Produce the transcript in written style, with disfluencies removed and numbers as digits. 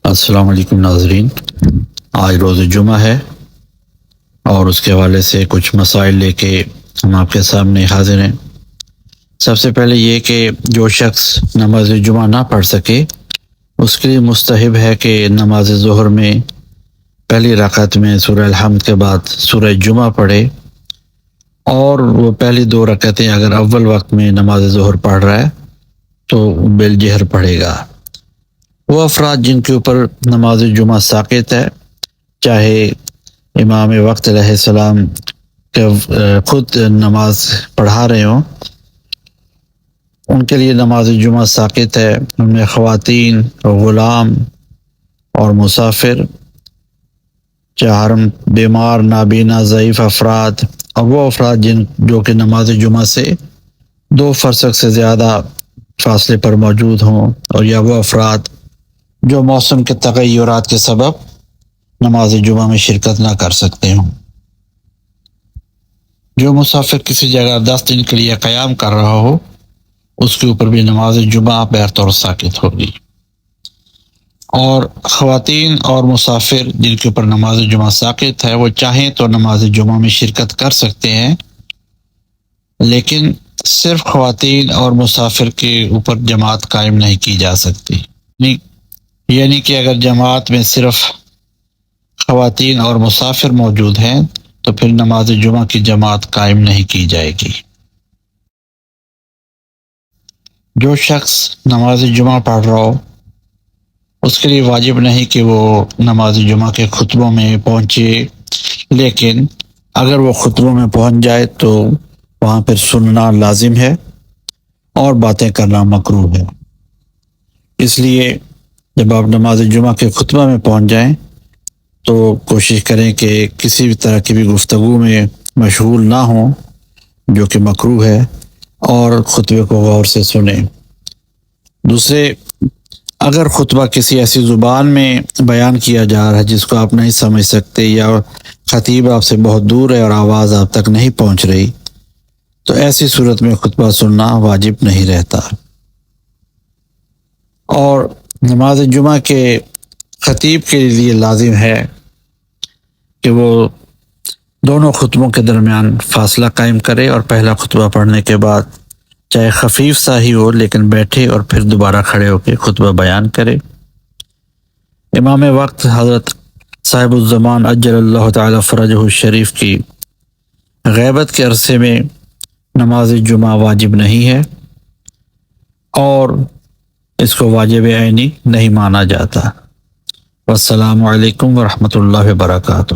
السلام علیکم ناظرین، آج روز جمعہ ہے اور اس کے حوالے سے کچھ مسائل لے کے ہم آپ کے سامنے حاضر ہیں۔ سب سے پہلے یہ کہ جو شخص نماز جمعہ نہ پڑھ سکے اس کے لیے مستحب ہے کہ نماز ظہر میں پہلی رکعت میں سورہ الحمد کے بعد سورہ جمعہ پڑھے، اور وہ پہلی 2 رکعتیں اگر اول وقت میں نماز ظہر پڑھ رہا ہے تو بالجہر پڑھے گا۔ وہ افراد جن کے اوپر نماز جمعہ ساقط ہے، چاہے امام وقت علیہ السلام کے خود نماز پڑھا رہے ہوں، ان کے لیے نماز جمعہ ساقط ہے۔ ان میں خواتین، غلام اور مسافر، چہارم، بیمار، نابینا، ضعیف افراد، اور وہ افراد جو کہ نماز جمعہ سے 2 فرسخ سے زیادہ فاصلے پر موجود ہوں، اور یا وہ افراد جو موسم کے تغیرات کے سبب نماز جمعہ میں شرکت نہ کر سکتے ہوں۔ جو مسافر کسی جگہ 10 دن کے لیے قیام کر رہا ہو اس کے اوپر بھی نماز جمعہ بہرطور ساقط ہوگی۔ اور خواتین اور مسافر جن کے اوپر نماز جمعہ ساقط ہے، وہ چاہیں تو نماز جمعہ میں شرکت کر سکتے ہیں، لیکن صرف خواتین اور مسافر کے اوپر جماعت قائم نہیں کی جا سکتی۔ یعنی کہ اگر جماعت میں صرف خواتین اور مسافر موجود ہیں تو پھر نماز جمعہ کی جماعت قائم نہیں کی جائے گی۔ جو شخص نماز جمعہ پڑھ رہا ہو اس کے لیے واجب نہیں کہ وہ نماز جمعہ کے خطبوں میں پہنچے، لیکن اگر وہ خطبوں میں پہنچ جائے تو وہاں پر سننا لازم ہے اور باتیں کرنا مکروہ ہے۔ اس لیے جب آپ نماز جمعہ کے خطبہ میں پہنچ جائیں تو کوشش کریں کہ کسی بھی طرح کی بھی گفتگو میں مشغول نہ ہوں جو کہ مکروہ ہے، اور خطبے کو غور سے سنیں۔ دوسرے، اگر خطبہ کسی ایسی زبان میں بیان کیا جا رہا ہے جس کو آپ نہیں سمجھ سکتے، یا خطیب آپ سے بہت دور ہے اور آواز آپ تک نہیں پہنچ رہی، تو ایسی صورت میں خطبہ سننا واجب نہیں رہتا۔ اور نماز جمعہ کے خطیب کے لیے لازم ہے کہ وہ دونوں خطبوں کے درمیان فاصلہ قائم کرے، اور پہلا خطبہ پڑھنے کے بعد چاہے خفیف سا ہی ہو لیکن بیٹھے اور پھر دوبارہ کھڑے ہو کے خطبہ بیان کرے۔ امام وقت حضرت صاحب الزمان عجل اللہ تعالی فرجہ الشریف کی غیبت کے عرصے میں نماز جمعہ واجب نہیں ہے، اور اس کو واجب عینی نہیں مانا جاتا۔ والسلام علیکم ورحمۃ اللہ وبرکاتہ۔